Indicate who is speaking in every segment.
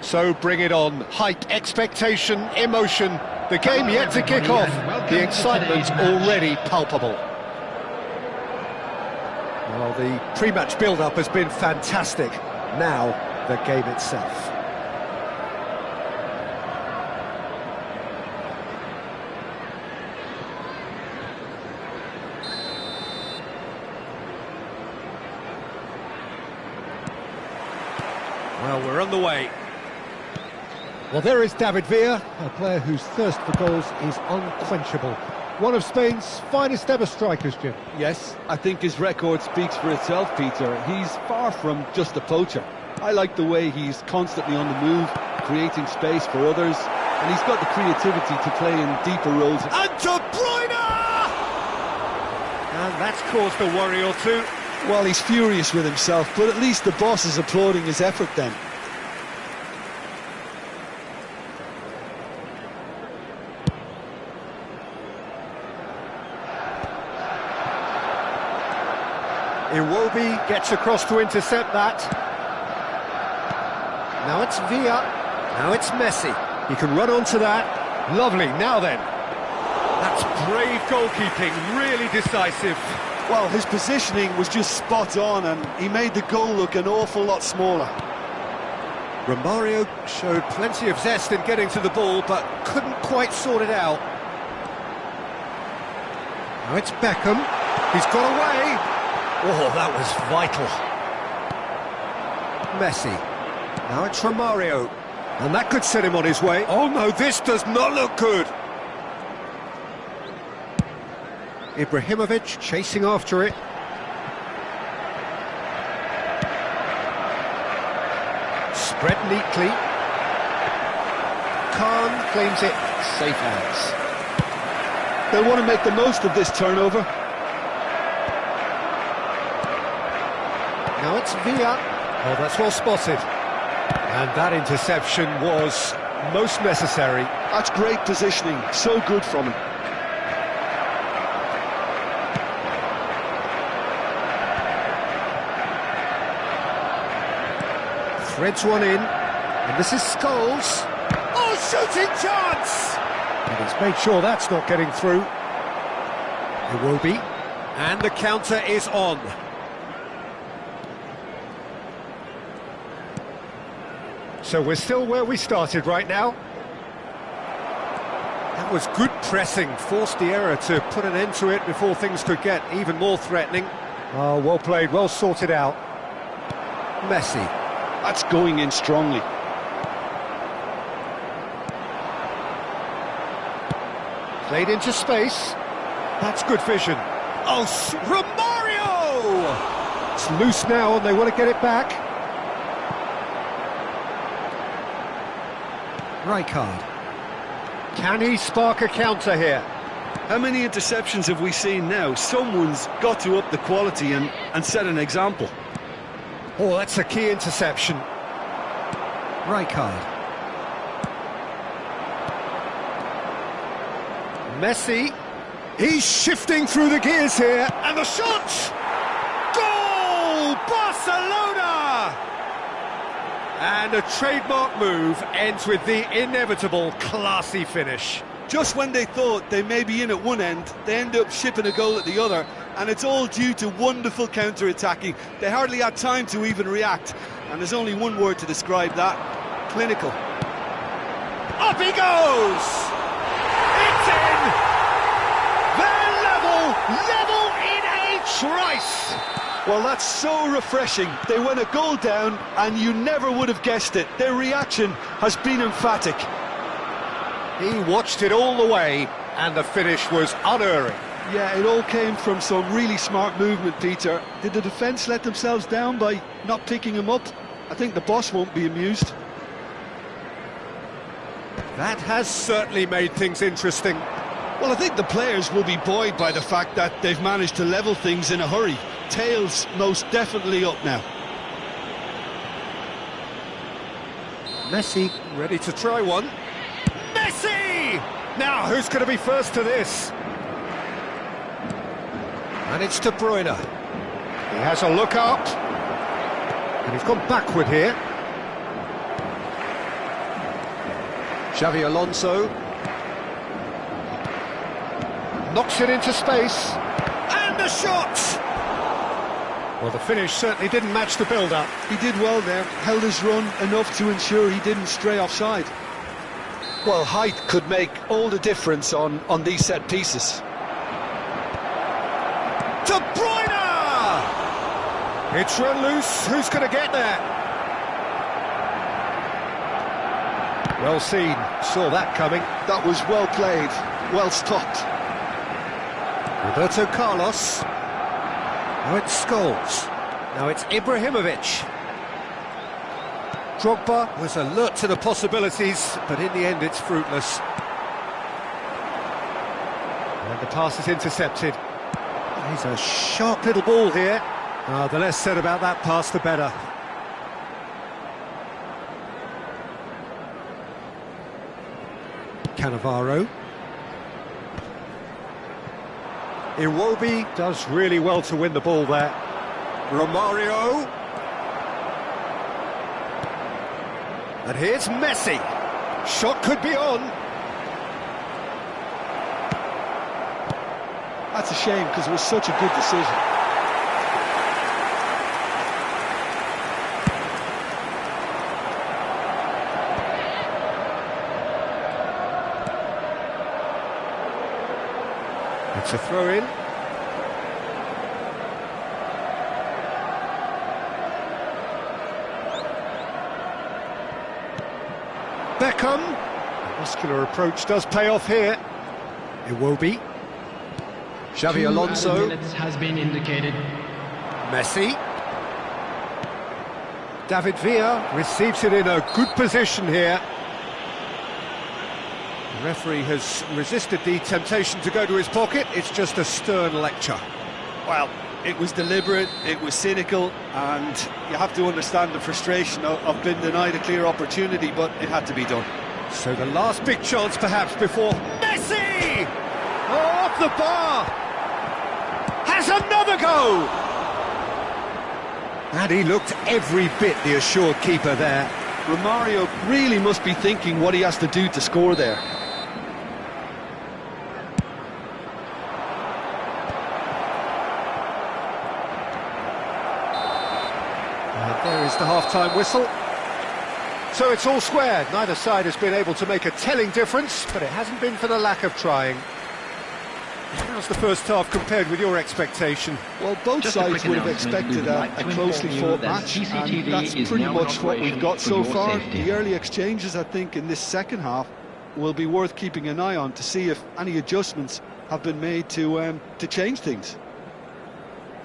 Speaker 1: So bring it on. Hype, expectation, emotion. The game yet to kick off. The excitement's already palpable. Well, the pre-match build-up has been fantastic. Now, the game itself. Well, we're on the way. Well, there is David Villa, a player whose thirst for goals is unquenchable. One of Spain's finest ever strikers, Jim.
Speaker 2: Yes, I think his record speaks for itself, Peter. He's far from just a poacher. I like the way he's constantly on the move, creating space for others, and he's got the creativity to play in deeper roles.
Speaker 1: And De Bruyne! And that's caused a worry or two.
Speaker 2: Well, he's furious with himself, but at least the boss is applauding his effort then.
Speaker 1: Iwobi gets across to intercept that. Now it's Villa. Now it's Messi. He can run onto that. Lovely, now then. That's brave goalkeeping, really decisive.
Speaker 2: Well, his positioning was just spot on, and he made the goal look an awful lot smaller.
Speaker 1: Romario showed plenty of zest in getting to the ball, but couldn't quite sort it out. Now it's Beckham. He's got away. Oh, that was vital. Messi. Now it's Romario. And that could set him on his way. Oh no, this does not look good. Ibrahimovic chasing after it. Spread neatly. Khan claims it. Safe hands.
Speaker 2: They'll want to make the most of this turnover.
Speaker 1: Now it's Villa. Oh, that's well spotted. And that interception was most necessary.
Speaker 2: That's great positioning. So good from him.
Speaker 1: Threads one in. And this is Scholes. Oh, shooting chance! And he's made sure that's not getting through. Iwobi. And the counter is on. So we're still where we started right now. That was good pressing, forced the error to put an end to it before things could get even more threatening. Oh, well played, well sorted out. Messi.
Speaker 2: That's going in strongly.
Speaker 1: Played into space. That's good vision. Oh, Romario! It's loose now and they want to get it back. Rijkaard. Can he spark a counter here?
Speaker 2: How many interceptions have we seen now? Someone's got to up the quality and set an example.
Speaker 1: Oh, that's a key interception. Rijkaard. Messi. He's shifting through the gears here. And the shot! Goal! Barcelona! And a trademark move ends with the inevitable classy finish.
Speaker 2: Just when they thought they may be in at one end, they end up shipping a goal at the other, and it's all due to wonderful counter-attacking. They hardly had time to even react, and there's only one word to describe that: clinical.
Speaker 1: Up he goes! It's in! They're level in a trice!
Speaker 2: Well, that's so refreshing. They went a goal down, and you never would have guessed it. Their reaction has been emphatic.
Speaker 1: He watched it all the way, and the finish was unerring.
Speaker 2: Yeah, it all came from some really smart movement, Peter. Did the defence let themselves down by not picking him up? I think the boss won't be amused.
Speaker 1: That has certainly made things interesting.
Speaker 2: Well, I think the players will be buoyed by the fact that they've managed to level things in a hurry. Tails most definitely up now.
Speaker 1: Messi ready to try one. Messi! Now, who's going to be first to this? And it's De Bruyne. He has a look up. And he's gone backward here. Xavi Alonso knocks it into space, and the shot! Well, the finish certainly didn't match the build-up.
Speaker 2: He did well there, held his run enough to ensure he didn't stray offside. Well, height could make all the difference on these set pieces.
Speaker 1: De Bruyne! It's run loose, who's going to get there? Well seen, saw that coming.
Speaker 2: That was well played, well stopped.
Speaker 1: Roberto Carlos. Now it's Scholes. Now it's Ibrahimovic. Drogba was alert to the possibilities, but in the end it's fruitless. And the pass is intercepted. He's a sharp little ball here. The less said about that pass, the better. Cannavaro. Iwobi does really well to win the ball there. Romario. And here's Messi. Shot could be on.
Speaker 2: That's a shame because it was such a good decision.
Speaker 1: It's a throw-in. Beckham. The muscular approach does pay off here. Iwobi. Xavi Alonso.
Speaker 3: 2 minutes has been indicated.
Speaker 1: Messi. David Villa receives it in a good position here. The referee has resisted the temptation to go to his pocket. It's just a stern lecture.
Speaker 2: Well, it was deliberate, it was cynical, and you have to understand the frustration of being denied a clear opportunity, but it had to be done.
Speaker 1: So the last big chance perhaps before Messi! Oh, off the bar! Has another go! And he looked every bit the assured keeper there.
Speaker 2: Romario really must be thinking what he has to do to score there.
Speaker 1: There is the half-time whistle. So it's all square. Neither side has been able to make a telling difference, but it hasn't been for the lack of trying. How's the first half compared with your expectation?
Speaker 2: Well, both
Speaker 3: Just a
Speaker 2: sides
Speaker 3: quick
Speaker 2: would have
Speaker 3: announcement.
Speaker 2: expected
Speaker 3: We would like
Speaker 2: a
Speaker 3: to
Speaker 2: closely
Speaker 3: inform you
Speaker 2: fought
Speaker 3: that
Speaker 2: match,
Speaker 3: CCTV
Speaker 2: and that's
Speaker 3: is
Speaker 2: pretty
Speaker 3: now in
Speaker 2: much what we've
Speaker 3: operation
Speaker 2: got
Speaker 3: for
Speaker 2: so
Speaker 3: your
Speaker 2: far.
Speaker 3: safety.
Speaker 2: The early exchanges, I think, in this second half will be worth keeping an eye on to see if any adjustments have been made to change things.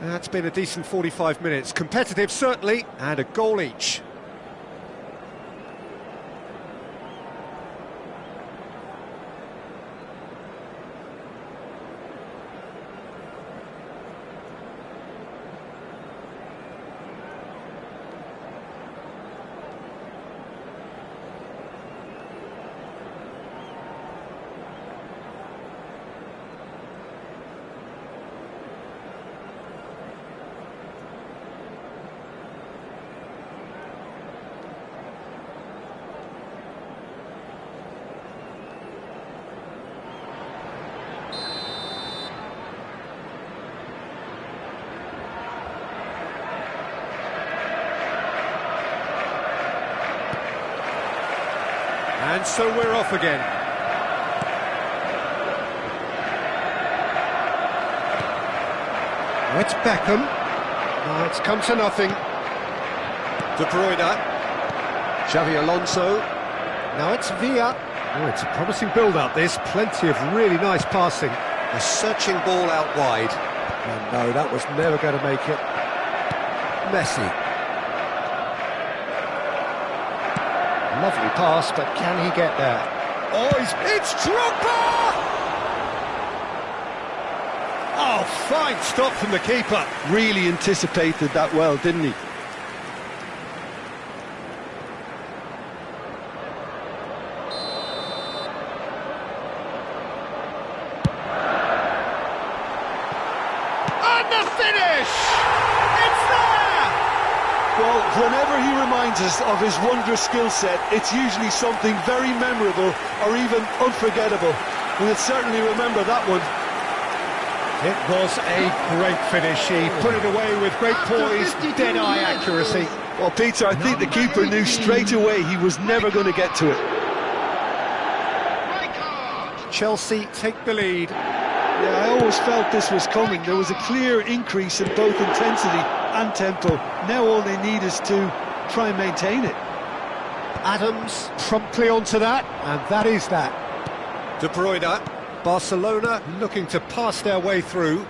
Speaker 1: That's been a decent 45 minutes. Competitive, certainly, and a goal each. And so we're off again. Oh, it's Beckham. Oh, it's come to nothing. De Bruyne. Xavi Alonso. Now it's Villa. Oh, it's a promising build-up, this. Plenty of really nice passing. A searching ball out wide. Oh, no, that was never going to make it. Messi. Lovely pass, but can he get there? Oh, it's Drogba! Oh, fine stop from the keeper.
Speaker 2: Really anticipated that well, didn't he?
Speaker 1: And the finish! It's there!
Speaker 2: Well, Whenever he reminds us of his wondrous skill set, it's usually something very memorable or even unforgettable. We'll certainly remember that one.
Speaker 1: It was a great finish. He put it away with great poise, dead-eye accuracy.
Speaker 2: Well, Peter, I think the keeper knew straight away he was never going to get to it.
Speaker 1: Chelsea take the lead.
Speaker 2: Yeah, I always felt this was coming. There was a clear increase in both intensity and tempo. Now all they need is to try and maintain it.
Speaker 1: Adams promptly onto that, and that is that. De Bruyne, Barcelona looking to pass their way through.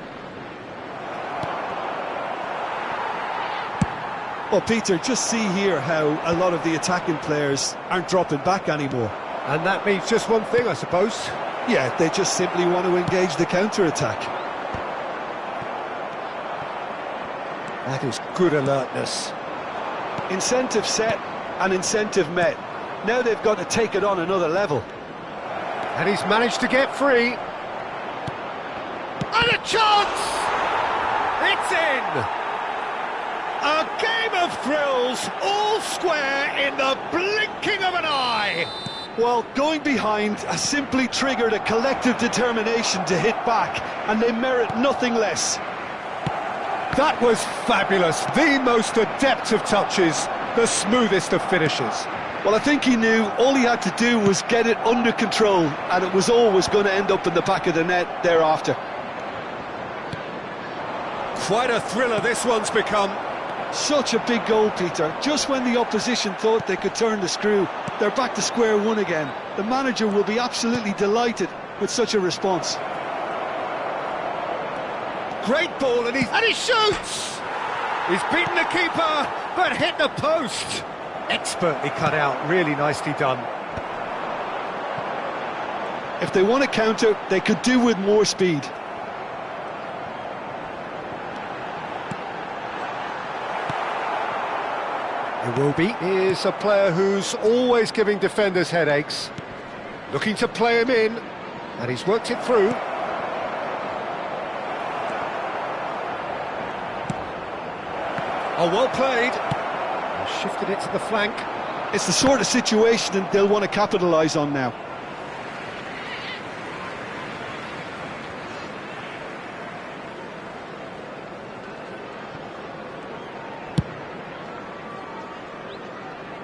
Speaker 2: Well, Peter, just see here how a lot of the attacking players aren't dropping back anymore.
Speaker 1: And that means just one thing, I suppose.
Speaker 2: Yeah, they just simply want to engage the counter-attack.
Speaker 1: That is good alertness.
Speaker 2: Incentive set and incentive met. Now they've got to take it on another level.
Speaker 1: And he's managed to get free. And a chance! It's in! A game of thrills, all square in the blinking of an eye!
Speaker 2: Well, going behind has simply triggered a collective determination to hit back, and they merit nothing less.
Speaker 1: That was fabulous, the most adept of touches, the smoothest of finishes.
Speaker 2: Well, I think he knew all he had to do was get it under control, and it was always going to end up in the back of the net thereafter.
Speaker 1: Quite a thriller this one's become.
Speaker 2: Such a big goal, Peter. Just when the opposition thought they could turn the screw, they're back to square one again. The manager will be absolutely delighted with such a response.
Speaker 1: Great ball, and he shoots! He's beaten the keeper, but hit the post. Expertly cut out, really nicely done.
Speaker 2: If they want to counter, they could do with more speed.
Speaker 1: Iwobi is a player who's always giving defenders headaches. Looking to play him in, and he's worked it through. Oh, well played. He's shifted it to the flank.
Speaker 2: It's the sort of situation that they'll want to capitalise on now.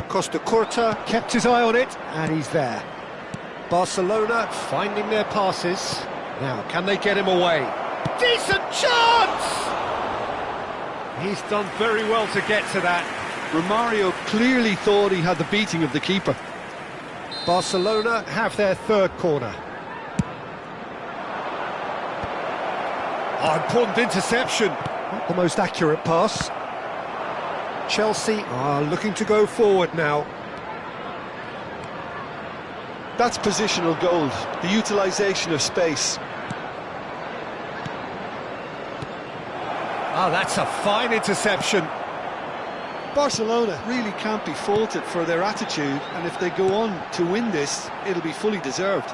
Speaker 1: Costa Curta kept his eye on it, and he's there. Barcelona finding their passes. Now, can they get him away? Decent chance! He's done very well to get to that.
Speaker 2: Romario clearly thought he had the beating of the keeper.
Speaker 1: Barcelona have their third corner. Oh, important interception. Not the most accurate pass. Chelsea are looking to go forward now.
Speaker 2: That's positional gold, the utilisation of space.
Speaker 1: Oh, that's a fine interception.
Speaker 2: Barcelona really can't be faulted for their attitude, and if they go on to win this, it'll be fully deserved.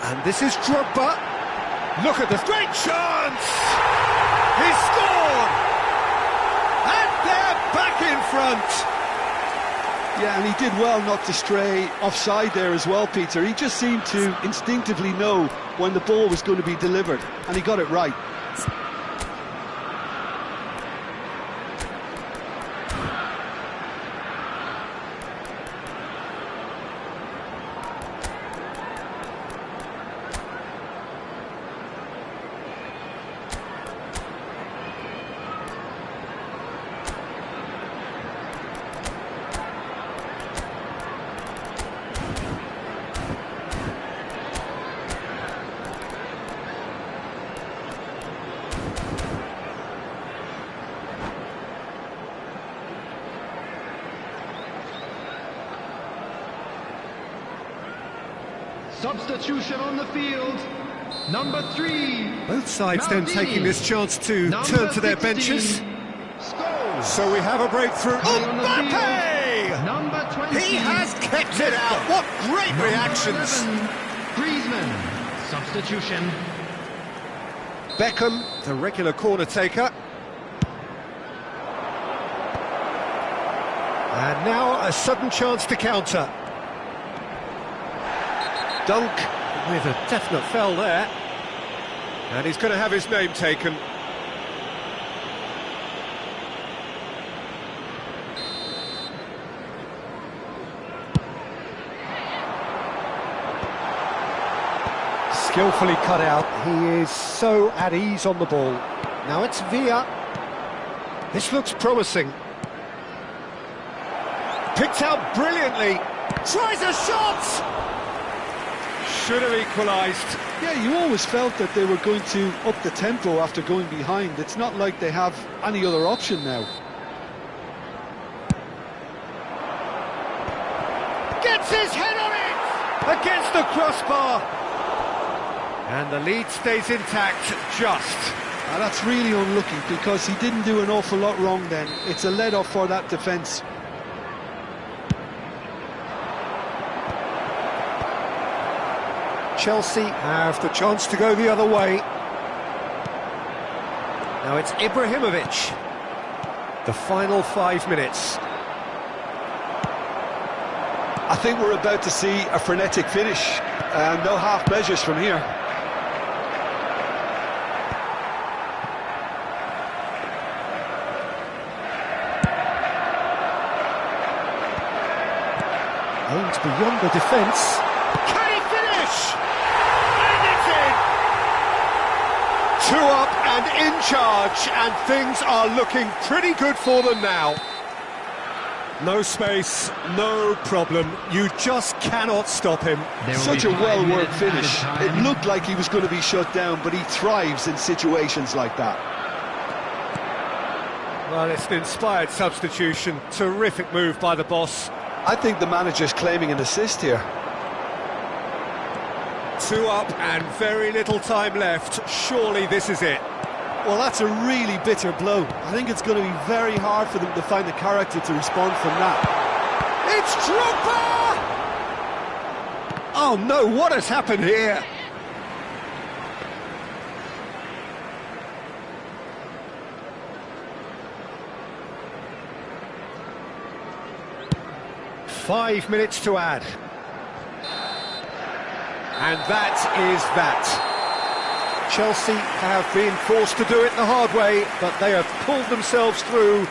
Speaker 1: And this is Drogba. Look at this great chance! He scored! And they're back in front!
Speaker 2: Yeah, and he did well not to stray offside there as well, Peter. He just seemed to instinctively know when the ball was going to be delivered, and he got it right.
Speaker 3: Substitution on the field, number 3.
Speaker 1: Both sides
Speaker 3: Maldini.
Speaker 1: then taking this chance to
Speaker 3: Number
Speaker 1: turn to their
Speaker 3: 16.
Speaker 1: benches.
Speaker 3: Scholes.
Speaker 1: So we have a breakthrough.
Speaker 3: Coming on the
Speaker 1: Mbappe!
Speaker 3: field, number 20.
Speaker 1: He has kept it out. What great
Speaker 3: Number
Speaker 1: reactions.
Speaker 3: 11, Griezmann. Substitution.
Speaker 1: Beckham, the regular corner taker. And now a sudden chance to counter. Dunk with a definite foul there. And he's going to have his name taken. Skillfully cut out. He is so at ease on the ball. Now it's Villa. This looks promising. Picked out brilliantly. Tries a shot! Should have equalised.
Speaker 2: Yeah, you always felt that they were going to up the tempo after going behind. It's not like they have any other option now.
Speaker 1: Gets his head on it! Against the crossbar! And the lead stays intact, just.
Speaker 2: Now that's really unlucky because he didn't do an awful lot wrong then. It's a let-off for that defence.
Speaker 1: Chelsea have the chance to go the other way. Now it's Ibrahimovic. The final 5 minutes.
Speaker 2: I think we're about to see a frenetic finish. No half measures from here.
Speaker 1: Aims beyond the defence. Can he finish? And it's in! 2 up and in charge, and things are looking pretty good for them now. No space, no problem. You just cannot stop him.
Speaker 2: Such a well-worked finish. It looked like he was going to be shut down, but he thrives in situations like that.
Speaker 1: Well, it's an inspired substitution. Terrific move by the boss.
Speaker 2: I think the manager's claiming an assist here.
Speaker 1: 2 up and very little time left. Surely this is it.
Speaker 2: Well, that's a really bitter blow. I think it's going to be very hard for them to find the character to respond from that.
Speaker 1: It's Drogba! Oh no, what has happened here? Five minutes to add. And that is that. Chelsea have been forced to do it the hard way, but they have pulled themselves through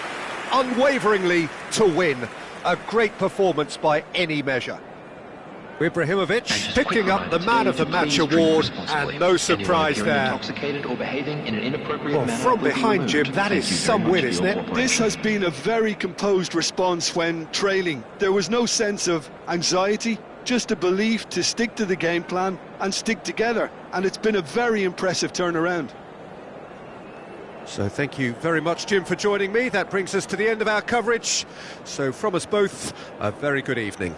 Speaker 1: unwaveringly to win. A great performance by any measure. Ibrahimovic picking up the Man of the Match award, and no surprise there. Well, from behind, Jim, that is some win, isn't it?
Speaker 2: This has been a very composed response when trailing. There was no sense of anxiety, just a belief to stick to the game plan and stick together, and it's been a very impressive turnaround.
Speaker 1: So thank you very much, Jim, for joining me. That brings us to the end of our coverage. So from us both, a very good evening.